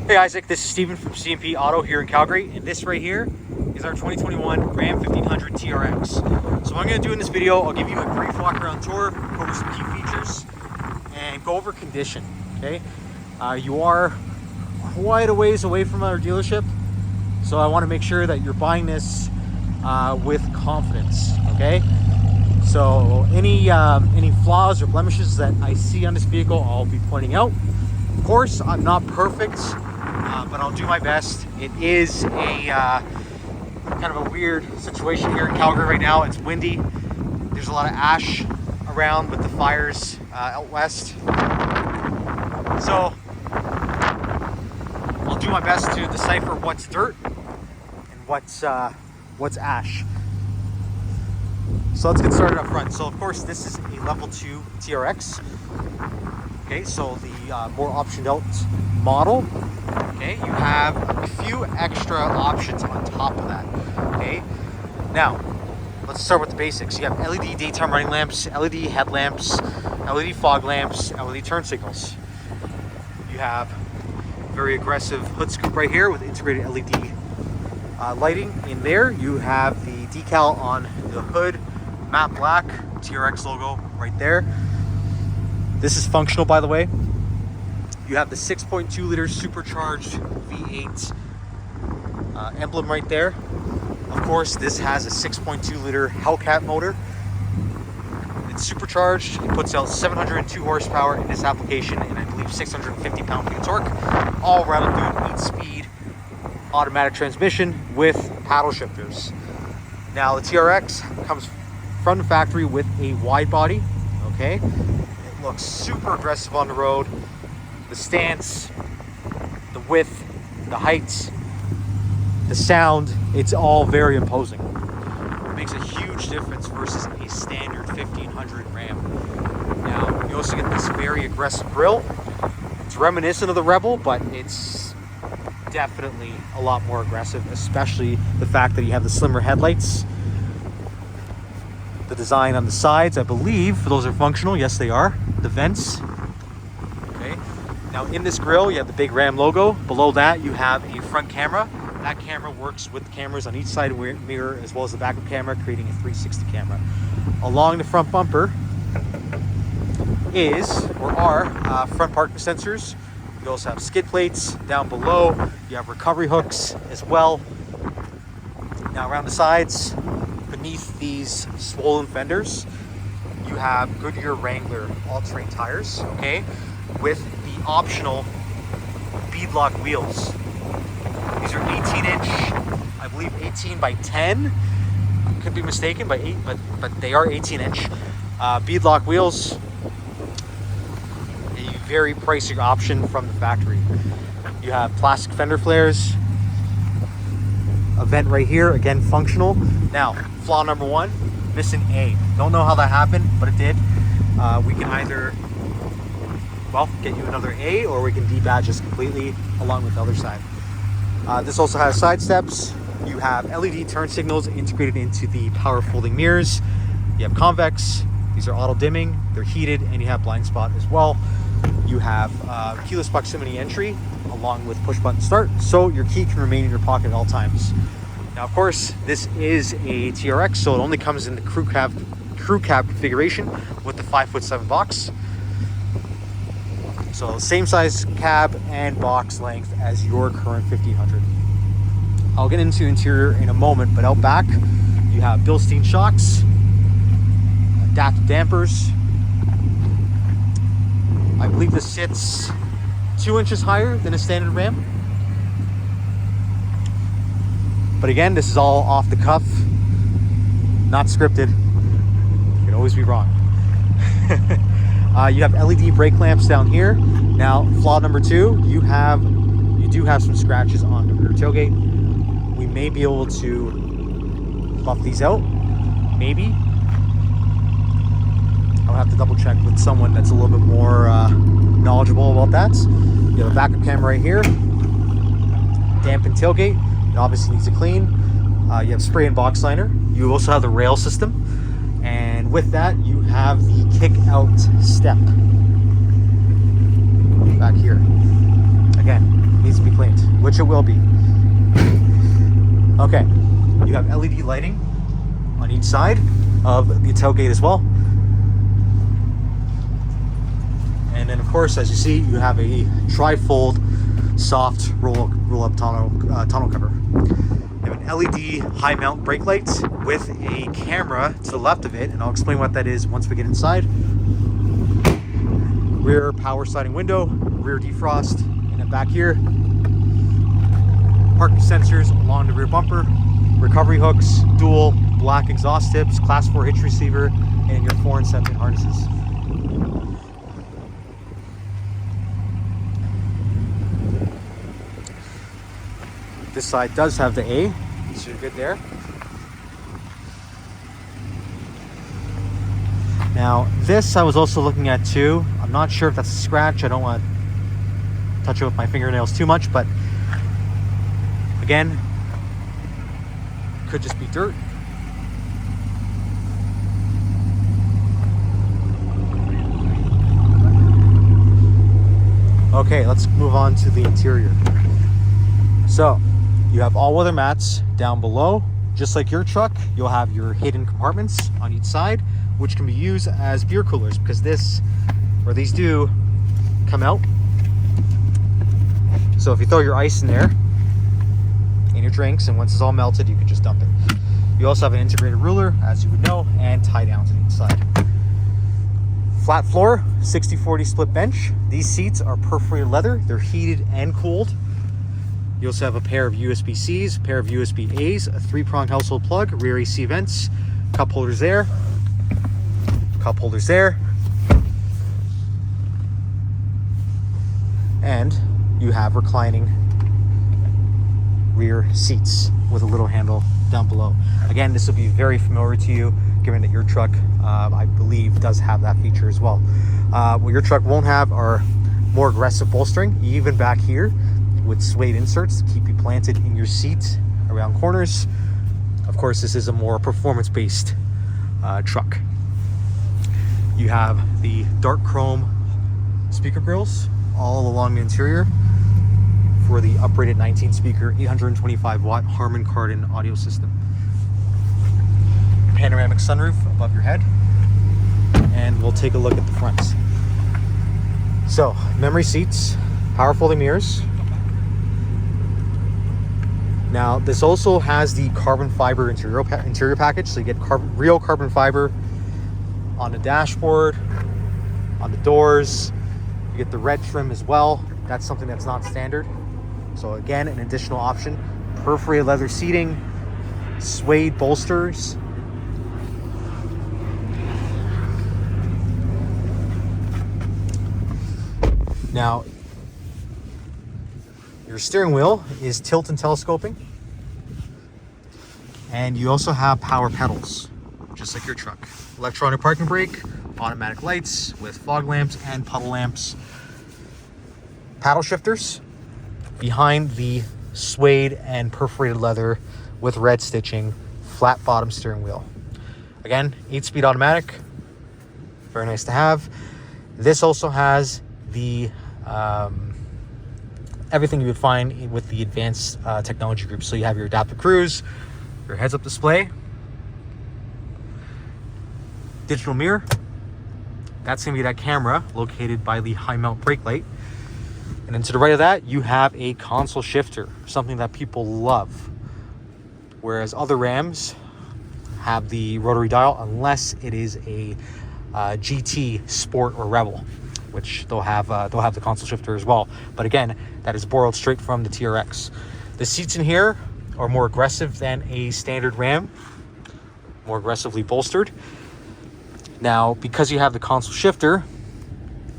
Hey Isaac, this is Steven from CMP Auto here in Calgary, and this right here is our 2021 Ram 1500 TRX. So what I'm going to do in this video, I'll give you a brief walk around tour, go over some key features, and go over condition, okay? You are quite a ways away from our dealership, so I want to make sure that you're buying this with confidence, okay? So any flaws or blemishes that I see on this vehicle, I'll be pointing out. Of course, I'm not perfect, but I'll do my best. It is a kind of a weird situation here in Calgary right now. It's windy. There's a lot of ash around with the fires out west. So I'll do my best to decipher what's dirt and what's ash. So let's get started up front. So of course this is a level 2 TRX. Okay, so the more optioned out model. Okay, you have a few extra options on top of that. Okay, now let's start with the basics. You have LED daytime running lamps, LED headlamps, LED fog lamps, LED turn signals. You have very aggressive hood scoop right here with integrated LED lighting in there. You have the decal on the hood, matte black, TRX logo right there. This is functional, by the way. You have the 6.2 liter supercharged V8 emblem right there. Of course, this has a 6.2 liter Hellcat motor. It's supercharged. It puts out 702 horsepower in this application, and I believe 650 pound-feet of torque. All rather good 8-speed automatic transmission with paddle shifters. Now the TRX comes from the factory with a wide body. Okay, it looks super aggressive on the road. The stance, the width, the height, the sound, it's all very imposing. It makes a huge difference versus a standard 1500 Ram. Now, you also get this very aggressive grille. It's reminiscent of the Rebel, but it's definitely a lot more aggressive, especially the fact that you have the slimmer headlights. The design on the sides, I believe, those are functional. Yes, they are. The vents. Okay. Now in this grille, you have the big Ram logo. Below that, you have a front camera. That camera works with the cameras on each side mirror as well as the backup camera, creating a 360 camera. Along the front bumper are front parking sensors. You also have skid plates. Down below, you have recovery hooks as well. Now around the sides, beneath these swollen fenders, you have Goodyear Wrangler all-terrain tires, okay, with the optional beadlock wheels. These are 18-inch, I believe 18 by 10. Could be mistaken by 8, but they are 18-inch beadlock wheels. A very pricey option from the factory. You have plastic fender flares. A vent right here, again functional. Now, flaw number one, missing A. Don't know how that happened, but it did. We can either, well, get you another A, or we can debadge this completely along with the other side. This also has side steps. You have LED turn signals integrated into the power folding mirrors. You have convex. These are auto dimming. They're heated, and you have blind spot as well. You have keyless proximity entry along with push button start, so your key can remain in your pocket at all times. Now, of course, this is a TRX, so it only comes in the crew cab configuration with the 5'7" box. So same size cab and box length as your current 1500. I'll get into interior in a moment, but out back you have Bilstein shocks, adaptive dampers. I believe this sits 2 inches higher than a standard Ram. But again, this is all off the cuff, not scripted. You can always be wrong. You have LED brake lamps down here. Now, flaw number 2, you do have some scratches on the rear tailgate. We may be able to buff these out, maybe. I'll have to double check with someone that's a little bit more knowledgeable about that. You have a backup camera right here, dampened tailgate. It obviously needs to clean. You have spray and box liner. You also have the rail system, and with that you have the kick out step back here. Again, needs to be cleaned. which it will be. Okay, you have LED lighting on each side of the tailgate as well. And then of course, as you see, you have a tri-fold soft roll-up tonneau cover. You have an LED high mount brake light with a camera to the left of it, and I'll explain what that is once we get inside. Rear power sliding window, rear defrost, and then back here, parking sensors along the rear bumper, recovery hooks, dual black exhaust tips, class 4 hitch receiver, and your 4 and 7 harnesses. This side does have the A, so you're good there. Now, this I was also looking at too. I'm not sure if that's a scratch. I don't want to touch it with my fingernails too much, but again, could just be dirt. Okay, let's move on to the interior. So, you have all-weather mats down below. Just like your truck, you'll have your hidden compartments on each side, which can be used as beer coolers, because these do come out. So if you throw your ice in there and your drinks, and once it's all melted, you can just dump it. You also have an integrated ruler, as you would know, and tie downs on each side. Flat floor, 60/40 split bench. These seats are perforated leather. They're heated and cooled. You also have a pair of USB-Cs, a pair of USB-As, a 3-prong household plug, rear AC vents, cup holders there, cup holders there, and you have reclining rear seats with a little handle down below. Again, this will be very familiar to you, given that your truck, I believe, does have that feature as well. What your truck won't have are more aggressive bolstering, even back here, with suede inserts to keep you planted in your seat around corners. Of course, this is a more performance-based truck. You have the dark chrome speaker grills all along the interior for the uprated 19-speaker, 825-watt Harman Kardon audio system. Panoramic sunroof above your head, and we'll take a look at the front. So, memory seats, power folding mirrors. Now, this also has the carbon fiber interior package, so you get real carbon fiber on the dashboard, on the doors. You get the red trim as well. That's something that's not standard. So again, an additional option. Perforated leather seating, suede bolsters. Now, your steering wheel is tilt and telescoping. And you also have power pedals, just like your truck. Electronic parking brake, automatic lights with fog lamps and puddle lamps. Paddle shifters behind the suede and perforated leather with red stitching, flat bottom steering wheel. Again, 8-speed automatic, very nice to have. This also has the everything you would find with the advanced technology group. So you have your adaptive cruise, your heads-up display, digital mirror. That's going to be that camera located by the high mount brake light. And then to the right of that, you have a console shifter, something that people love. Whereas other Rams have the rotary dial, unless it is a GT Sport or Rebel, which they'll have the console shifter as well. But again, that is borrowed straight from the TRX. The seats in here are more aggressive than a standard Ram, more aggressively bolstered. Now, because you have the console shifter,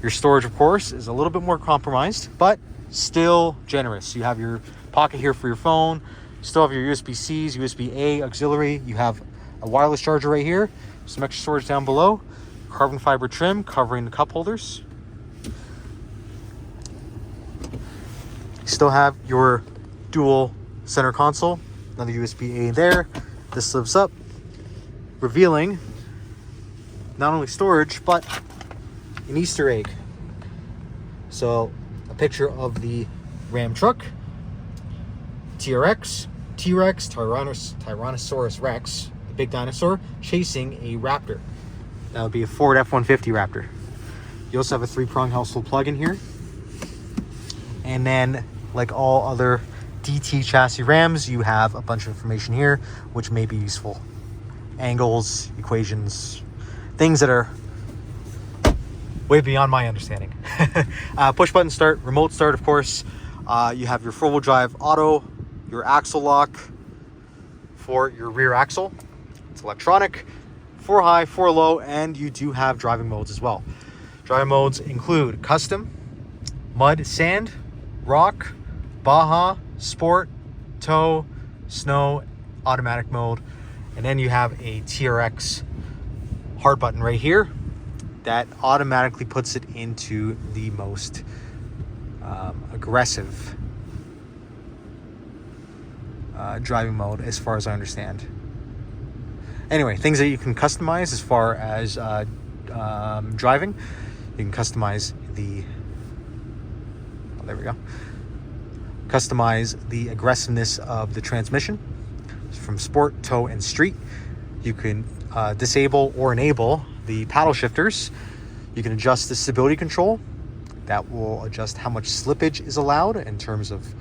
your storage, of course, is a little bit more compromised, but still generous. You have your pocket here for your phone, still have your USB-Cs, USB-A auxiliary. You have a wireless charger right here, some extra storage down below, carbon fiber trim covering the cup holders. You still have your dual center console, another USB-A there. This lifts up, revealing not only storage, but an Easter egg. So a picture of the Ram truck TRX, T-Rex, Tyrannosaurus Rex, the big dinosaur, chasing a raptor. That would be a Ford F-150 Raptor. You also have a 3-prong household plug in here. And then, like all other DT chassis Rams, you have a bunch of information here, which may be useful. Angles, equations, things that are way beyond my understanding. Push button start, remote start, of course. You have your 4-wheel drive auto, your axle lock for your rear axle. It's electronic, 4 high, 4 low, and you do have driving modes as well. Driving modes include custom, mud, sand, rock, Baja, sport, tow, snow, automatic mode. And then you have a TRX hard button right here that automatically puts it into the most aggressive driving mode, as far as I understand. Anyway, things that you can customize as far as driving. You can customize the... Oh, there we go. Customize the aggressiveness of the transmission from sport, tow, and street. You can disable or enable the paddle shifters. You can adjust the stability control. That will adjust how much slippage is allowed in terms of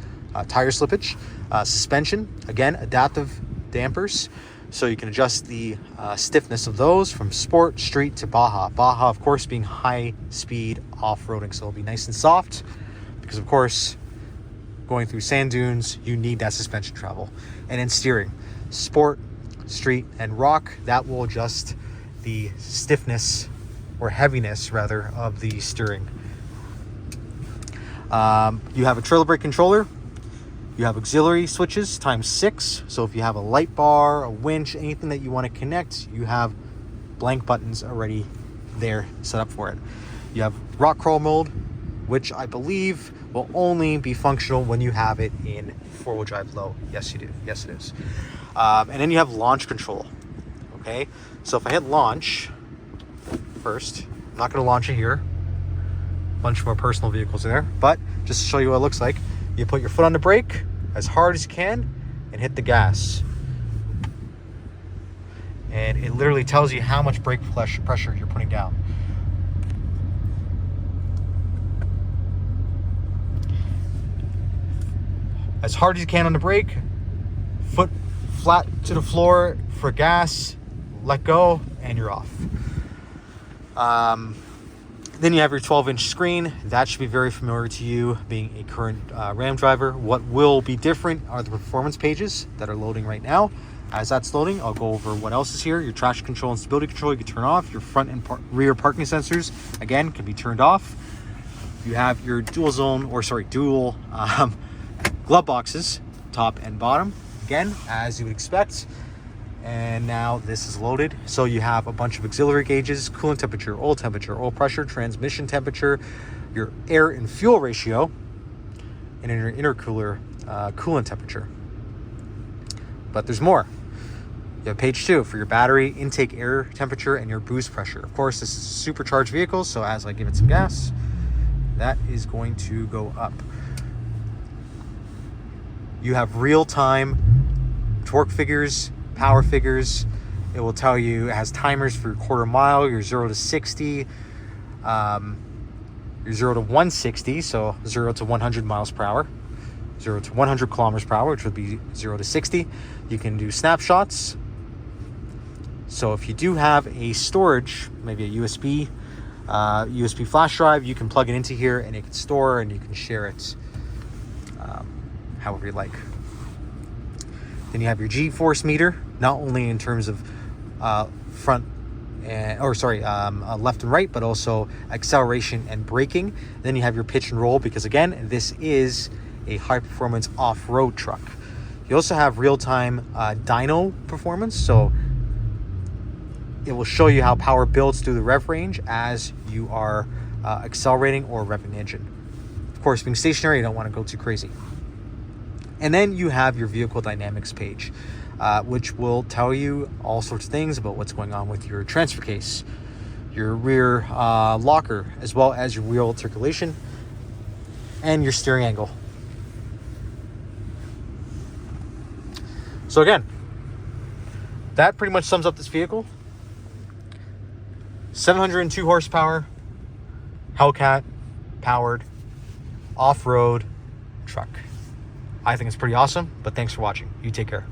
tire slippage. Suspension, again, adaptive dampers. So you can adjust the stiffness of those from sport, street to Baja. Baja, of course, being high speed off-roading. So it'll be nice and soft because, of course, going through sand dunes, you need that suspension travel. And then steering, sport, street, and rock, that will adjust the stiffness or heaviness rather of the steering. You have a trailer brake controller. You have auxiliary switches ×6. So if you have a light bar, a winch, anything that you want to connect, you have blank buttons already there set up for it. You have rock crawl mode, which I believe will only be functional when you have it in 4-wheel drive low. Yes, you do. Yes, it is. And then you have launch control. Okay, so if I hit launch first, I'm not going to launch it here. A bunch more personal vehicles there, but just to show you what it looks like, you put your foot on the brake as hard as you can and hit the gas. And it literally tells you how much brake pressure you're putting down. As hard as you can on the brake, foot flat to the floor for gas, let go, and you're off. Then you have your 12-inch screen. That should be very familiar to you, being a current Ram driver. What will be different are the performance pages that are loading right now. As that's loading, I'll go over what else is here. Your traction control and stability control, you can turn off. Your front and rear parking sensors, again, can be turned off. You have your dual glove boxes, top and bottom, again, as you would expect. And now this is loaded. So you have a bunch of auxiliary gauges, coolant temperature, oil pressure, transmission temperature, your air and fuel ratio, and in your intercooler coolant temperature. But there's more. You have page 2 for your battery, intake air temperature, and your boost pressure. Of course, this is a supercharged vehicle, so as I give it some gas, that is going to go up. You have real-time torque figures, power figures. It will tell you, it has timers for your quarter mile, your 0 to 60, your 0 to 160, so 0 to 100 miles per hour, 0 to 100 kilometers per hour, which would be 0 to 60. You can do snapshots. So if you do have a storage, maybe a USB flash drive, you can plug it into here and it can store and you can share it however you like. Then you have your G-force meter, not only in terms of left and right, but also acceleration and braking. Then you have your pitch and roll, because again, this is a high performance off-road truck. You also have real-time dyno performance, so it will show you how power builds through the rev range as you are accelerating or revving the engine. Of course, being stationary, you don't want to go too crazy. And then you have your vehicle dynamics page, which will tell you all sorts of things about what's going on with your transfer case, your rear locker, as well as your wheel circulation and your steering angle. So again, that pretty much sums up this vehicle. 702 horsepower, Hellcat powered off-road truck. I think it's pretty awesome, but thanks for watching. You take care.